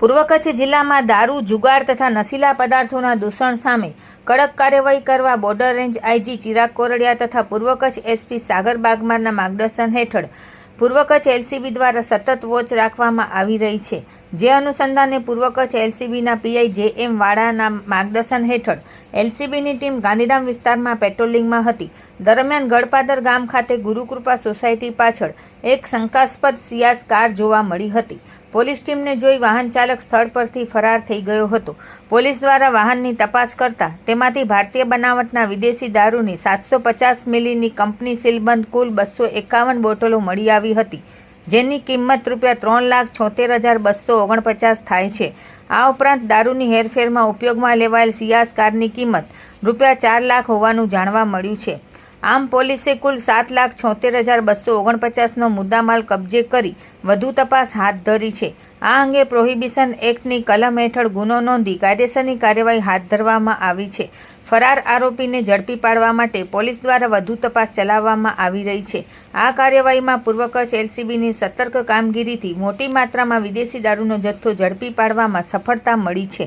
પૂર્વ કચ્છ જિલ્લામાં દારૂ, જુગાર તથા નશીલા પદાર્થોના દૂષણ સામે કડક કાર્યવાહી કરવા border range IG Chirag Kordia તથા પૂર્વ કચ્છ એસપી સાગર બાગમારના માર્ગદર્શન હેઠળ પૂર્વ કચ્છ એલસીબી દ્વારા સતત વોચ રાખવામાં આવી રહી છે। જે અનુસંધાને પૂર્વ કચ્છ એલસીબીના પીઆઈ જે.એમ. વાળાના માર્ગદર્શન હેઠળ એલસીબીની ટીમ ગાંધીધામ વિસ્તારમાં પેટ્રોલિંગમાં હતી। દરમિયાન ગળપાદર ગામ ખાતે ગુરુકૃપા સોસાયટી પાછળ એક શંકાસ્પદ સિયાઝ કાર જોવા મળી હતી। પોલીસ ટીમને જોઈ વાહન ચાલક સ્થળ પરથી ફરાર થઈ ગયો હતો। પોલીસ દ્વારા વાહનની તપાસ કરતા તેમાંથી ભારતીય બનાવટના વિદેશી દારૂની 750 મિલીની કંપની સીલબંધ કુલ 251 બોટલો મળી આવી હતી, જેની કિંમત ₹3,76,249 થાય છે। આ ઉપરાંત દારૂની હેરફેરમાં ઉપયોગમાં લેવાયેલ સિયાઝ કારની કિંમત ₹4 લાખ હોવાનું જાણવા મળ્યું છે। આમ પોલીસે કુલ 7,76,249નો મુદ્દામાલ કબજે કરી વધુ તપાસ હાથ ધરી છે। આ અંગે પ્રોહિબિશન એક્ટની કલમ હેઠળ ગુનો નોંધી કાયદેસરની કાર્યવાહી હાથ ધરવામાં આવી છે। ફરાર આરોપીને ઝડપી પાડવા માટે પોલીસ દ્વારા વધુ તપાસ ચલાવવામાં આવી રહી છે। આ કાર્યવાહીમાં પૂર્વ કચ્છ એલસીબીની સતર્ક કામગીરીથી મોટી માત્રામાં વિદેશી દારૂનો જથ્થો ઝડપી પાડવામાં સફળતા મળી છે।